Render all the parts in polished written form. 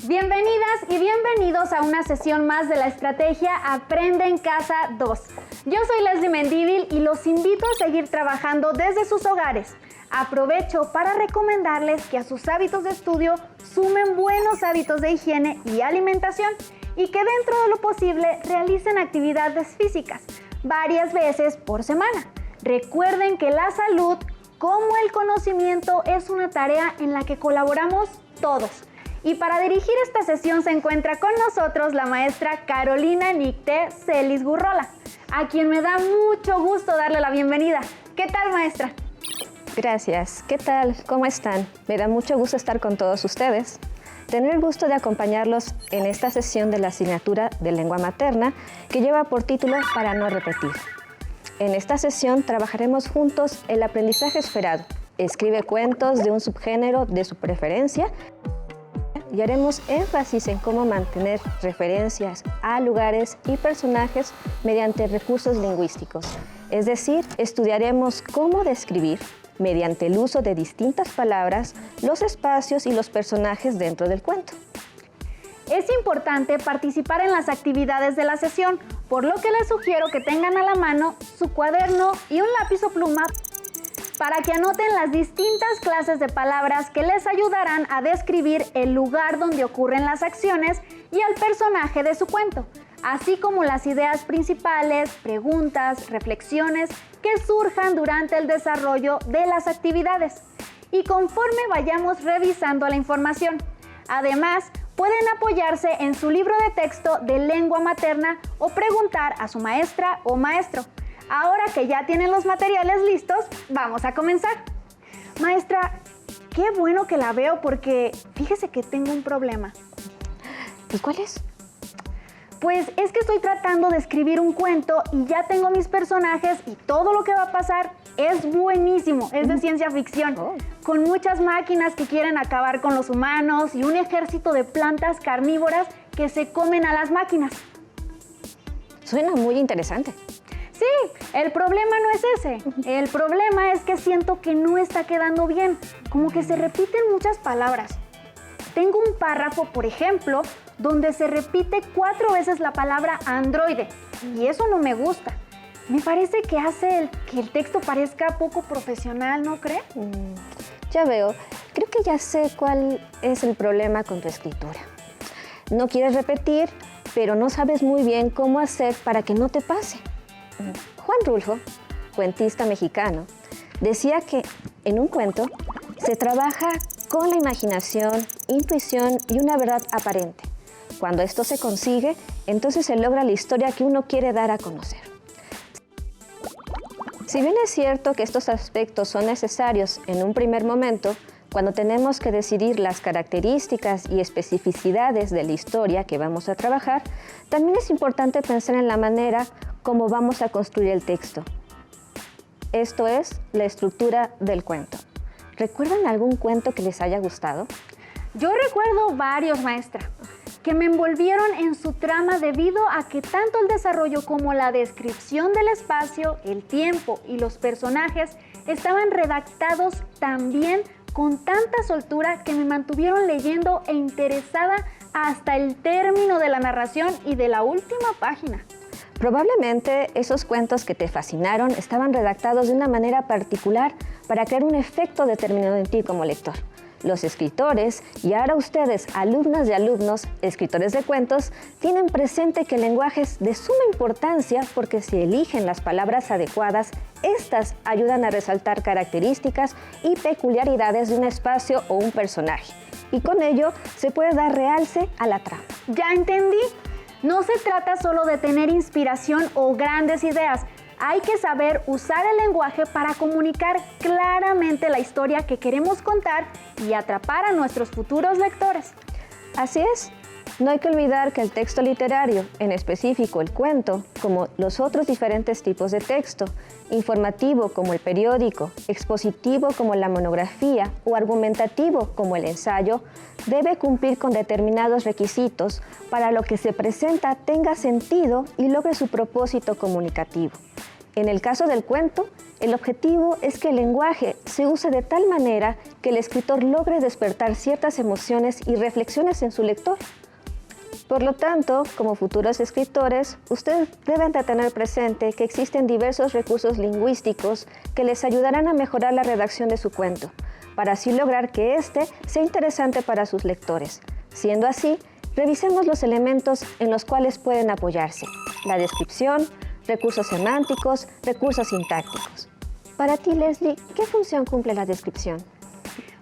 Bienvenidas y bienvenidos a una sesión más de la estrategia Aprende en Casa 2. Yo soy Leslie Mendívil y los invito a seguir trabajando desde sus hogares. Aprovecho para recomendarles que a sus hábitos de estudio sumen buenos hábitos de higiene y alimentación y que dentro de lo posible realicen actividades físicas varias veces por semana. Recuerden que la salud, como el conocimiento, es una tarea en la que colaboramos todos. Y para dirigir esta sesión se encuentra con nosotros la maestra Carolina Nicté Celis Gurrola, a quien me da mucho gusto darle la bienvenida. ¿Qué tal, maestra? Gracias. ¿Qué tal? ¿Cómo están? Me da mucho gusto estar con todos ustedes. Tener el gusto de acompañarlos en esta sesión de la asignatura de lengua materna que lleva por título Para no repetir. En esta sesión trabajaremos juntos el aprendizaje esperado. Escribe cuentos de un subgénero de su preferencia y haremos énfasis en cómo mantener referencias a lugares y personajes mediante recursos lingüísticos. Es decir, estudiaremos cómo describir, mediante el uso de distintas palabras, los espacios y los personajes dentro del cuento. Es importante participar en las actividades de la sesión, por lo que les sugiero que tengan a la mano su cuaderno y un lápiz o pluma para que anoten las distintas clases de palabras que les ayudarán a describir el lugar donde ocurren las acciones y al personaje de su cuento, así como las ideas principales, preguntas, reflexiones que surjan durante el desarrollo de las actividades y conforme vayamos revisando la información. Además, pueden apoyarse en su libro de texto de lengua materna o preguntar a su maestra o maestro. Ahora que ya tienen los materiales listos, vamos a comenzar. Maestra, qué bueno que la veo porque fíjese que tengo un problema. ¿Y cuál es? Pues es que estoy tratando de escribir un cuento y ya tengo mis personajes y todo lo que va a pasar es buenísimo, es de ciencia ficción, con muchas máquinas que quieren acabar con los humanos y un ejército de plantas carnívoras que se comen a las máquinas. Suena muy interesante. Sí, el problema no es ese. El problema es que siento que no está quedando bien, como que se repiten muchas palabras. Tengo un párrafo, por ejemplo, donde se repite 4 veces la palabra androide, y eso no me gusta. Me parece que hace que el texto parezca poco profesional, ¿no cree? Ya veo. Creo que ya sé cuál es el problema con tu escritura. No quieres repetir, pero no sabes muy bien cómo hacer para que no te pase. Juan Rulfo, cuentista mexicano, decía que en un cuento se trabaja con la imaginación, intuición y una verdad aparente. Cuando esto se consigue, entonces se logra la historia que uno quiere dar a conocer. Si bien es cierto que estos aspectos son necesarios en un primer momento, cuando tenemos que decidir las características y especificidades de la historia que vamos a trabajar, también es importante pensar en la manera como vamos a construir el texto. Esto es la estructura del cuento. ¿Recuerdan algún cuento que les haya gustado? Yo recuerdo varios, maestra, que me envolvieron en su trama debido a que tanto el desarrollo como la descripción del espacio, el tiempo y los personajes estaban redactados tan bien, con tanta soltura, que me mantuvieron leyendo e interesada hasta el término de la narración y de la última página. Probablemente esos cuentos que te fascinaron estaban redactados de una manera particular para crear un efecto determinado en ti como lector. Los escritores, y ahora ustedes, alumnas y alumnos, escritores de cuentos, tienen presente que el lenguaje es de suma importancia porque si eligen las palabras adecuadas, estas ayudan a resaltar características y peculiaridades de un espacio o un personaje. Y con ello se puede dar realce a la trama. Ya entendí. No se trata solo de tener inspiración o grandes ideas. Hay que saber usar el lenguaje para comunicar claramente la historia que queremos contar y atrapar a nuestros futuros lectores. Así es. No hay que olvidar que el texto literario, en específico el cuento, como los otros diferentes tipos de texto, informativo como el periódico, expositivo como la monografía o argumentativo como el ensayo, debe cumplir con determinados requisitos para lo que se presenta tenga sentido y logre su propósito comunicativo. En el caso del cuento, el objetivo es que el lenguaje se use de tal manera que el escritor logre despertar ciertas emociones y reflexiones en su lector. Por lo tanto, como futuros escritores, ustedes deben de tener presente que existen diversos recursos lingüísticos que les ayudarán a mejorar la redacción de su cuento, para así lograr que éste sea interesante para sus lectores. Siendo así, revisemos los elementos en los cuales pueden apoyarse: la descripción, recursos semánticos, recursos sintácticos. Para ti, Leslie, ¿qué función cumple la descripción?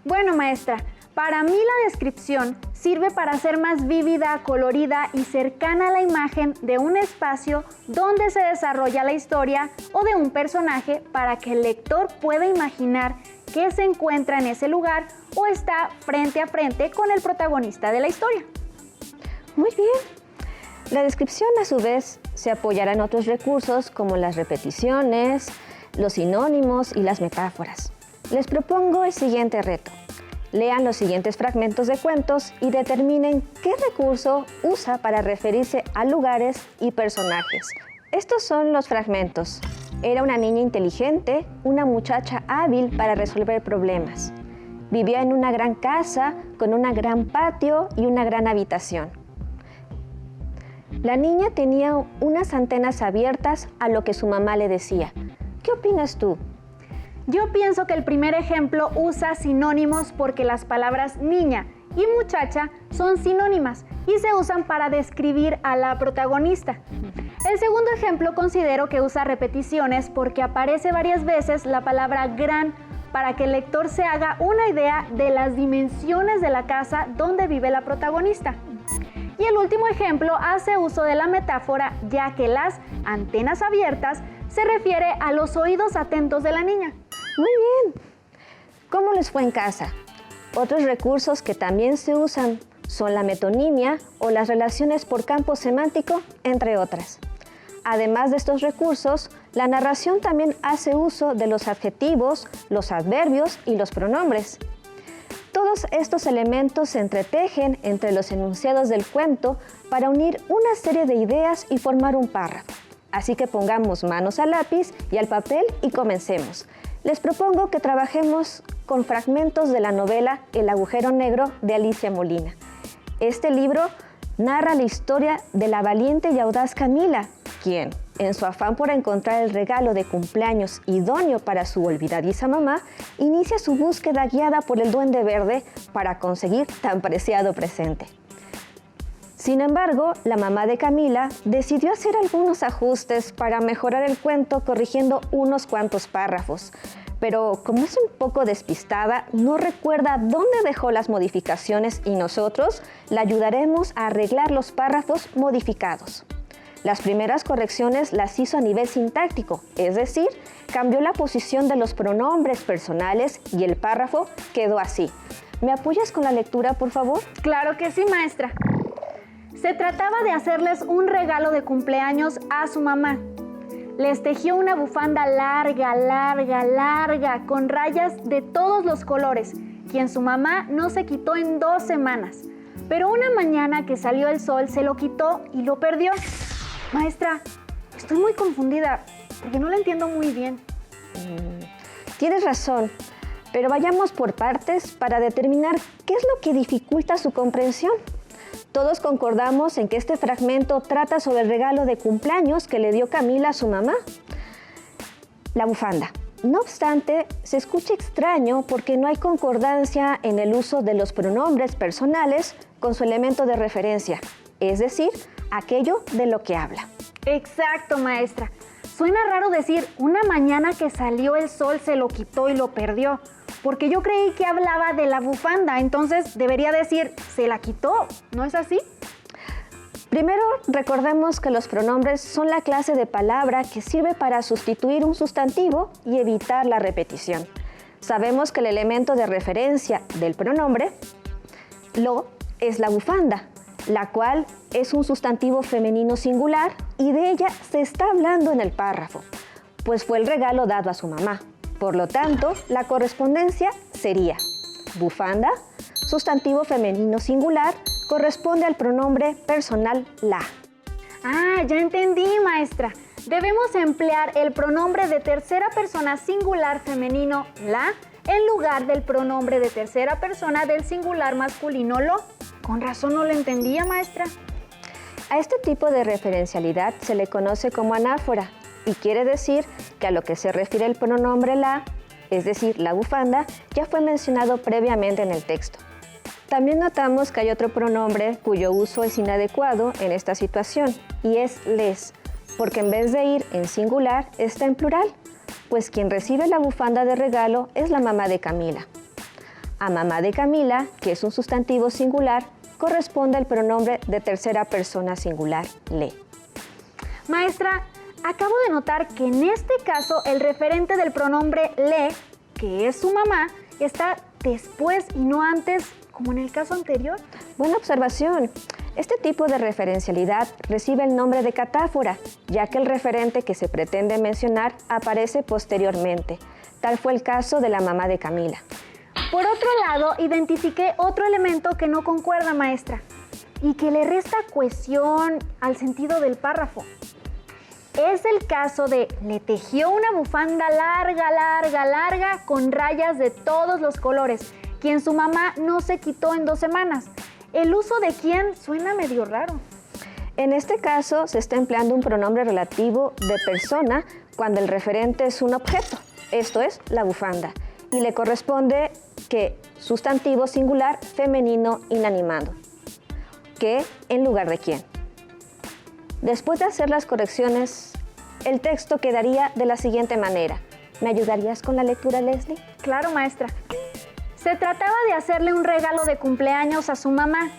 Bueno, maestra, para mí la descripción sirve para hacer más vívida, colorida y cercana a la imagen de un espacio donde se desarrolla la historia o de un personaje, para que el lector pueda imaginar que se encuentra en ese lugar o está frente a frente con el protagonista de la historia. Muy bien. La descripción, a su vez, se apoyará en otros recursos como las repeticiones, los sinónimos y las metáforas. Les propongo el siguiente reto. Lean los siguientes fragmentos de cuentos y determinen qué recurso usa para referirse a lugares y personajes. Estos son los fragmentos. Era una niña inteligente, una muchacha hábil para resolver problemas. Vivía en una gran casa con un gran patio y una gran habitación. La niña tenía unas antenas abiertas a lo que su mamá le decía. ¿Qué opinas tú? Yo pienso que el primer ejemplo usa sinónimos porque las palabras niña y muchacha son sinónimas y se usan para describir a la protagonista. El segundo ejemplo considero que usa repeticiones porque aparece varias veces la palabra gran para que el lector se haga una idea de las dimensiones de la casa donde vive la protagonista. Y el último ejemplo hace uso de la metáfora, ya que las antenas abiertas se refiere a los oídos atentos de la niña. Muy bien. ¿Cómo les fue en casa? Otros recursos que también se usan son la metonimia o las relaciones por campo semántico, entre otras. Además de estos recursos, la narración también hace uso de los adjetivos, los adverbios y los pronombres. Todos estos elementos se entretejen entre los enunciados del cuento para unir una serie de ideas y formar un párrafo. Así que pongamos manos al lápiz y al papel y comencemos. Les propongo que trabajemos con fragmentos de la novela El agujero negro de Alicia Molina. Este libro narra la historia de la valiente y audaz Camila, quien, en su afán por encontrar el regalo de cumpleaños idóneo para su olvidadiza mamá, inicia su búsqueda guiada por el Duende Verde para conseguir tan preciado presente. Sin embargo, la mamá de Camila decidió hacer algunos ajustes para mejorar el cuento, corrigiendo unos cuantos párrafos. Pero como es un poco despistada, no recuerda dónde dejó las modificaciones y nosotros la ayudaremos a arreglar los párrafos modificados. Las primeras correcciones las hizo a nivel sintáctico, es decir, cambió la posición de los pronombres personales y el párrafo quedó así. ¿Me apoyas con la lectura, por favor? Claro que sí, maestra. Se trataba de hacerles un regalo de cumpleaños a su mamá. Les tejió una bufanda larga, con rayas de todos los colores, quien su mamá no se quitó en 2 semanas. Pero una mañana que salió el sol se lo quitó y lo perdió. Maestra, estoy muy confundida porque no la entiendo muy bien. Tienes razón, pero vayamos por partes para determinar qué es lo que dificulta su comprensión. Todos concordamos en que este fragmento trata sobre el regalo de cumpleaños que le dio Camila a su mamá, la bufanda. No obstante, se escucha extraño porque no hay concordancia en el uso de los pronombres personales con su elemento de referencia, es decir, aquello de lo que habla. Exacto, maestra. Suena raro decir, una mañana que salió el sol se lo quitó y lo perdió, porque yo creí que hablaba de la bufanda, entonces debería decir, se la quitó, ¿no es así? Primero, recordemos que los pronombres son la clase de palabra que sirve para sustituir un sustantivo y evitar la repetición. Sabemos que el elemento de referencia del pronombre, lo, es la bufanda, la cual es un sustantivo femenino singular y de ella se está hablando en el párrafo, pues fue el regalo dado a su mamá. Por lo tanto, la correspondencia sería bufanda, sustantivo femenino singular, corresponde al pronombre personal la. Ah, ya entendí, maestra. debemos emplear el pronombre de tercera persona singular femenino la en lugar del pronombre de tercera persona del singular masculino lo. Con razón no lo entendía, maestra. A este tipo de referencialidad se le conoce como anáfora y quiere decir que a lo que se refiere el pronombre la, es decir, la bufanda, ya fue mencionado previamente en el texto. También notamos que hay otro pronombre cuyo uso es inadecuado en esta situación y es les, porque en vez de ir en singular está en plural, pues quien recibe la bufanda de regalo es la mamá de Camila. A mamá de Camila, que es un sustantivo singular, corresponde el pronombre de tercera persona singular le. Maestra, acabo de notar que en este caso el referente del pronombre le, que es su mamá, está después y no antes, como en el caso anterior. Buena observación. Este tipo de referencialidad recibe el nombre de catáfora, ya que el referente que se pretende mencionar aparece posteriormente. Tal fue el caso de la mamá de Camila. Por otro lado, identifiqué otro elemento que no concuerda, maestra, y que le resta cohesión al sentido del párrafo. Es el caso de le tejió una bufanda larga, con rayas de todos los colores, quien su mamá no se quitó en 2 semanas. El uso de quién suena medio raro. En este caso se está empleando un pronombre relativo de persona cuando el referente es un objeto, esto es, la bufanda, y le corresponde que sustantivo singular femenino inanimado, que en lugar de quién. Después de hacer las correcciones, el texto quedaría de la siguiente manera. ¿Me ayudarías con la lectura, Leslie? Claro, maestra. Se trataba de hacerle un regalo de cumpleaños a su mamá.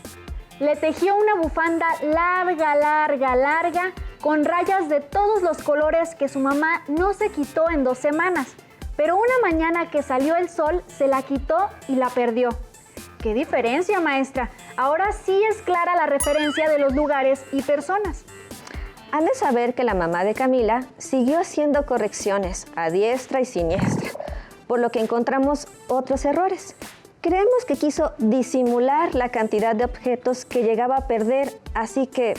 Le tejió una bufanda larga, con rayas de todos los colores que su mamá no se quitó en 2 semanas. Pero una mañana que salió el sol, se la quitó y la perdió. ¡Qué diferencia, maestra! Ahora sí es clara la referencia de los lugares y personas. Han de saber que la mamá de Camila siguió haciendo correcciones a diestra y siniestra, por lo que encontramos otros errores. Creemos que quiso disimular la cantidad de objetos que llegaba a perder, así que...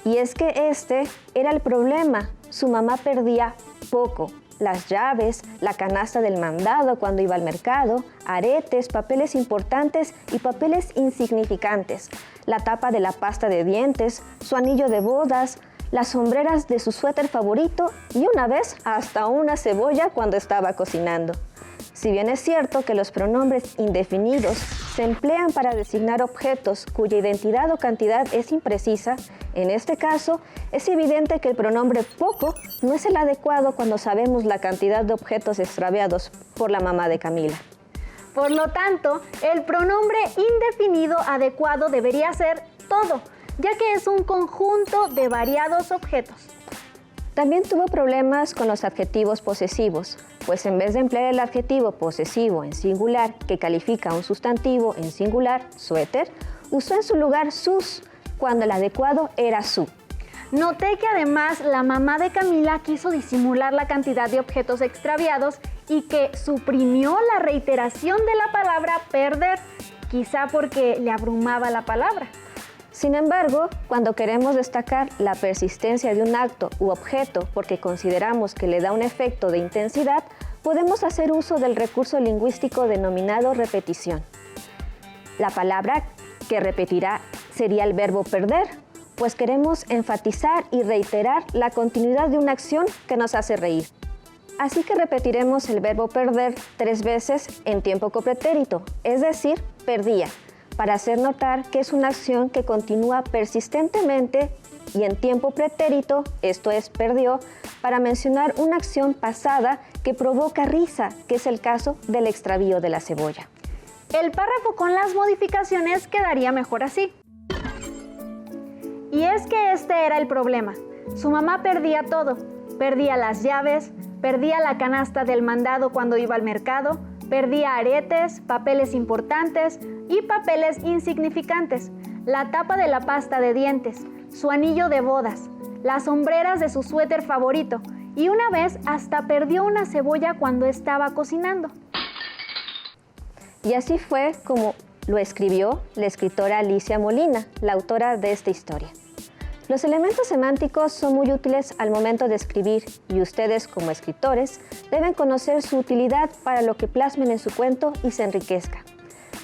Y es que este era el problema, su mamá perdía poco. Las llaves, la canasta del mandado cuando iba al mercado, aretes, papeles importantes y papeles insignificantes, la tapa de la pasta de dientes, su anillo de bodas, las sombreras de su suéter favorito y una vez hasta una cebolla cuando estaba cocinando. Si bien es cierto que los pronombres indefinidos se emplean para designar objetos cuya identidad o cantidad es imprecisa, en este caso es evidente que el pronombre poco no es el adecuado cuando sabemos la cantidad de objetos extraviados por la mamá de Camila. Por lo tanto, el pronombre indefinido adecuado debería ser todo, ya que es un conjunto de variados objetos. También tuvo problemas con los adjetivos posesivos, pues en vez de emplear el adjetivo posesivo en singular que califica a un sustantivo en singular, suéter, usó en su lugar sus, cuando el adecuado era su. Noté que además la mamá de Camila quiso disimular la cantidad de objetos extraviados y que suprimió la reiteración de la palabra perder, quizá porque le abrumaba la palabra. Sin embargo, cuando queremos destacar la persistencia de un acto u objeto porque consideramos que le da un efecto de intensidad, podemos hacer uso del recurso lingüístico denominado repetición. La palabra que repetirá sería el verbo perder, pues queremos enfatizar y reiterar la continuidad de una acción que nos hace reír. Así que repetiremos el verbo perder 3 veces en tiempo copretérito, es decir, perdía, para hacer notar que es una acción que continúa persistentemente, y en tiempo pretérito, esto es perdió, para mencionar una acción pasada que provoca risa, que es el caso del extravío de la cebolla. El párrafo con las modificaciones quedaría mejor así. Y es que este era el problema. Su mamá perdía todo. Perdía las llaves, perdía la canasta del mandado cuando iba al mercado, perdía aretes, papeles importantes y papeles insignificantes, la tapa de la pasta de dientes, su anillo de bodas, las sombreras de su suéter favorito y una vez hasta perdió una cebolla cuando estaba cocinando. Y así fue como lo escribió la escritora Alicia Molina, la autora de esta historia. Los elementos semánticos son muy útiles al momento de escribir y ustedes, como escritores, deben conocer su utilidad para lo que plasmen en su cuento y se enriquezca.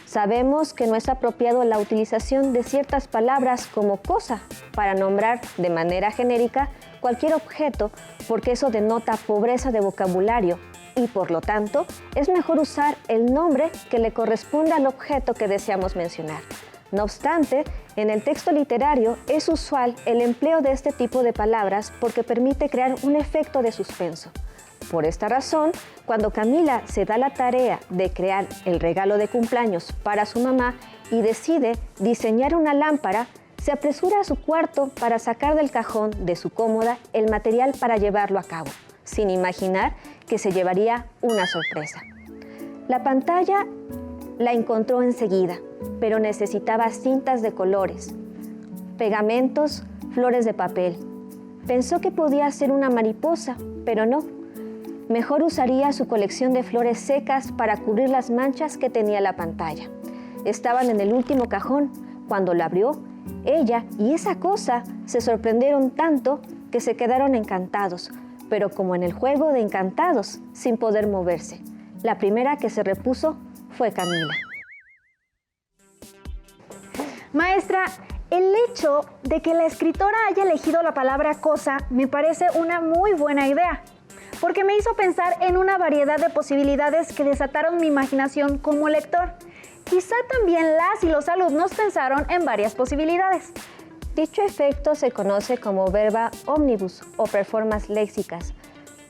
Sabemos que no es apropiado la utilización de ciertas palabras como cosa para nombrar de manera genérica cualquier objeto, porque eso denota pobreza de vocabulario y, por lo tanto, es mejor usar el nombre que le corresponde al objeto que deseamos mencionar. No obstante, en el texto literario es usual el empleo de este tipo de palabras porque permite crear un efecto de suspenso. Por esta razón, cuando Camila se da la tarea de crear el regalo de cumpleaños para su mamá y decide diseñar una lámpara, se apresura a su cuarto para sacar del cajón de su cómoda el material para llevarlo a cabo, sin imaginar que se llevaría una sorpresa. La pantalla la encontró enseguida, pero necesitaba cintas de colores, pegamentos, flores de papel. Pensó que podía hacer una mariposa, pero no. Mejor usaría su colección de flores secas para cubrir las manchas que tenía la pantalla. Estaban en el último cajón. Cuando la abrió, ella y esa cosa se sorprendieron tanto que se quedaron encantados, pero como en el juego de encantados, sin poder moverse. La primera que se repuso fue Camila. Maestra, el hecho de que la escritora haya elegido la palabra cosa me parece una muy buena idea, porque me hizo pensar en una variedad de posibilidades que desataron mi imaginación como lector. Quizá también las y los alumnos pensaron en varias posibilidades. Dicho efecto se conoce como verba omnibus o performance léxicas.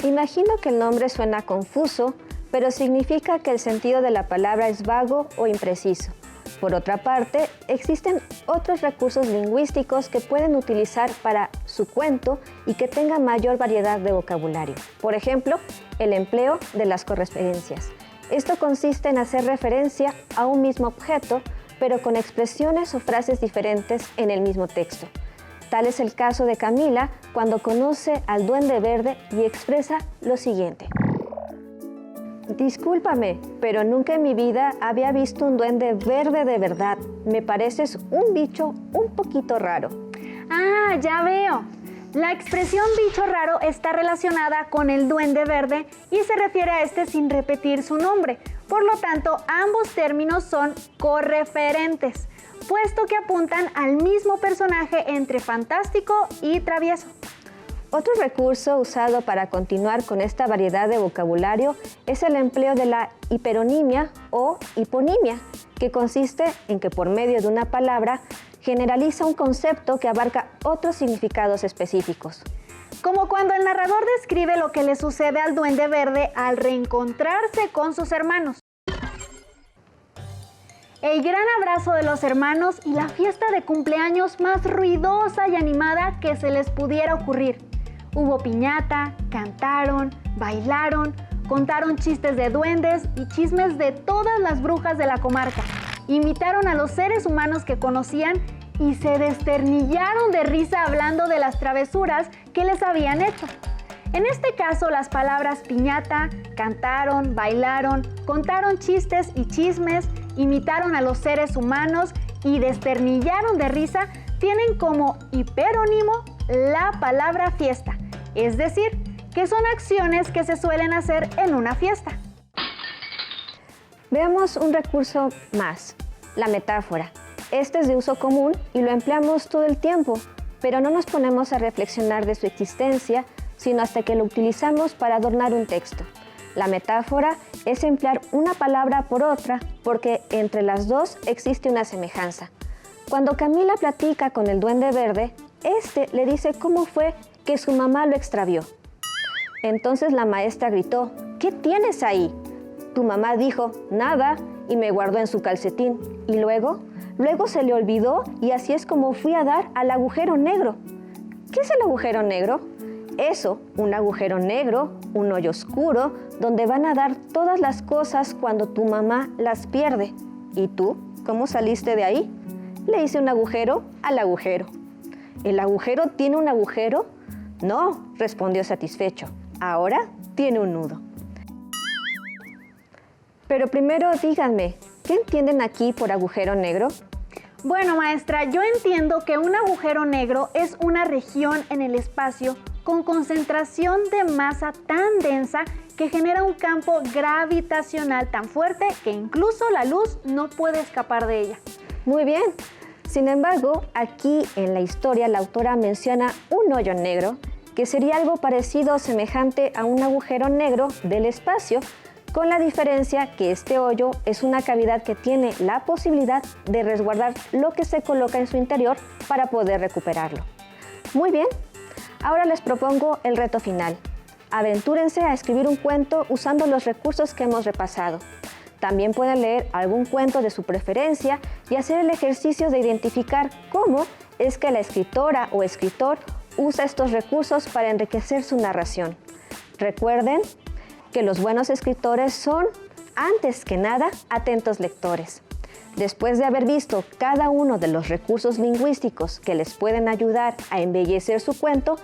Imagino que el nombre suena confuso, pero significa que el sentido de la palabra es vago o impreciso. Por otra parte, existen otros recursos lingüísticos que pueden utilizar para su cuento y que tengan mayor variedad de vocabulario. Por ejemplo, el empleo de las correspondencias. Esto consiste en hacer referencia a un mismo objeto, pero con expresiones o frases diferentes en el mismo texto. Tal es el caso de Camila cuando conoce al Duende Verde y expresa lo siguiente. Discúlpame, pero nunca en mi vida había visto un duende verde de verdad. Me pareces un bicho un poquito raro. Ah, ya veo. La expresión bicho raro está relacionada con el duende verde y se refiere a este sin repetir su nombre. Por lo tanto, ambos términos son correferentes, puesto que apuntan al mismo personaje entre fantástico y travieso. Otro recurso usado para continuar con esta variedad de vocabulario es el empleo de la hiperonimia o hiponimia, que consiste en que por medio de una palabra generaliza un concepto que abarca otros significados específicos. Como cuando el narrador describe lo que le sucede al Duende Verde al reencontrarse con sus hermanos. El gran abrazo de los hermanos y la fiesta de cumpleaños más ruidosa y animada que se les pudiera ocurrir. Hubo piñata, cantaron, bailaron, contaron chistes de duendes y chismes de todas las brujas de la comarca. Imitaron a los seres humanos que conocían y se desternillaron de risa hablando de las travesuras que les habían hecho. En este caso, las palabras piñata, cantaron, bailaron, contaron chistes y chismes, imitaron a los seres humanos y desternillaron de risa tienen como hiperónimo la palabra fiesta, es decir, que son acciones que se suelen hacer en una fiesta. Veamos un recurso más, la metáfora. Este es de uso común y lo empleamos todo el tiempo, pero no nos ponemos a reflexionar de su existencia, sino hasta que lo utilizamos para adornar un texto. La metáfora es emplear una palabra por otra porque entre las dos existe una semejanza. Cuando Camila platica con el Duende Verde, este le dice cómo fue que su mamá lo extravió. Entonces la maestra gritó, ¿qué tienes ahí? Tu mamá dijo, nada, y me guardó en su calcetín. Y luego se le olvidó y así es como fui a dar al agujero negro. ¿Qué es el agujero negro? Eso, un agujero negro, un hoyo oscuro, donde van a dar todas las cosas cuando tu mamá las pierde. ¿Y tú? ¿Cómo saliste de ahí? Le hice un agujero al agujero. ¿El agujero tiene un agujero? No, respondió satisfecho. Ahora tiene un nudo. Pero primero díganme, ¿qué entienden aquí por agujero negro? Bueno, maestra, yo entiendo que un agujero negro es una región en el espacio con concentración de masa tan densa que genera un campo gravitacional tan fuerte que incluso la luz no puede escapar de ella. Muy bien. Sin embargo, aquí en la historia la autora menciona un hoyo negro, que sería algo parecido o semejante a un agujero negro del espacio, con la diferencia que este hoyo es una cavidad que tiene la posibilidad de resguardar lo que se coloca en su interior para poder recuperarlo. Muy bien, ahora les propongo el reto final. Aventúrense a escribir un cuento usando los recursos que hemos repasado. También pueden leer algún cuento de su preferencia y hacer el ejercicio de identificar cómo es que la escritora o escritor usa estos recursos para enriquecer su narración. Recuerden que los buenos escritores son, antes que nada, atentos lectores. Después de haber visto cada uno de los recursos lingüísticos que les pueden ayudar a embellecer su cuento,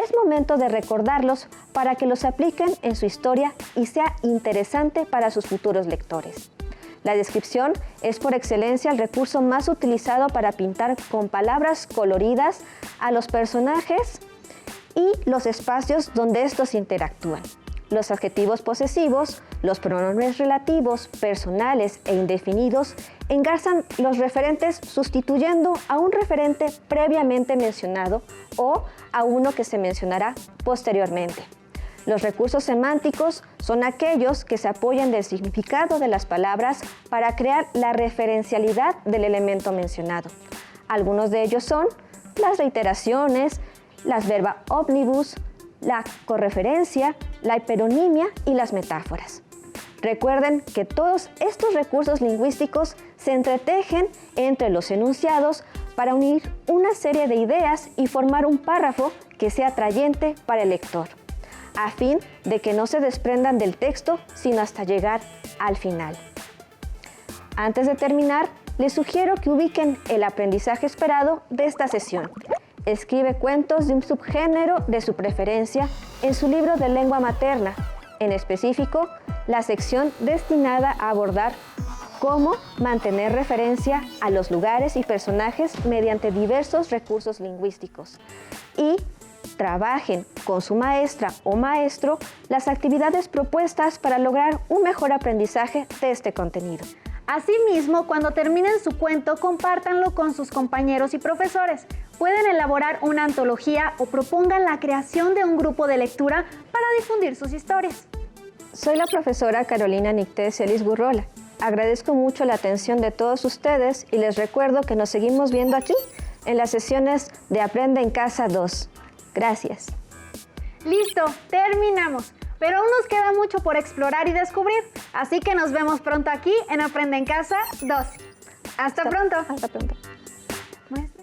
es momento de recordarlos para que los apliquen en su historia y sea interesante para sus futuros lectores. La descripción es por excelencia el recurso más utilizado para pintar con palabras coloridas a los personajes y los espacios donde estos interactúan. Los adjetivos posesivos, los pronombres relativos, personales e indefinidos engarzan los referentes sustituyendo a un referente previamente mencionado o a uno que se mencionará posteriormente. Los recursos semánticos son aquellos que se apoyan del significado de las palabras para crear la referencialidad del elemento mencionado. Algunos de ellos son las reiteraciones, las verba omnibus, la correferencia, la hiperonimia y las metáforas. Recuerden que todos estos recursos lingüísticos se entretejen entre los enunciados para unir una serie de ideas y formar un párrafo que sea atrayente para el lector, a fin de que no se desprendan del texto sino hasta llegar al final. Antes de terminar, les sugiero que ubiquen el aprendizaje esperado de esta sesión. Escribe cuentos de un subgénero de su preferencia en su libro de lengua materna, en específico, la sección destinada a abordar cómo mantener referencia a los lugares y personajes mediante diversos recursos lingüísticos. Y trabajen con su maestra o maestro las actividades propuestas para lograr un mejor aprendizaje de este contenido. Asimismo, cuando terminen su cuento, compártanlo con sus compañeros y profesores. Pueden elaborar una antología o propongan la creación de un grupo de lectura para difundir sus historias. Soy la profesora Carolina Nicté Celis Gurrola. Agradezco mucho la atención de todos ustedes y les recuerdo que nos seguimos viendo aquí en las sesiones de Aprende en Casa 2. Gracias. Listo, terminamos. Pero aún nos queda mucho por explorar y descubrir, así que nos vemos pronto aquí en Aprende en Casa 2. Hasta pronto. Hasta pronto. Maestra.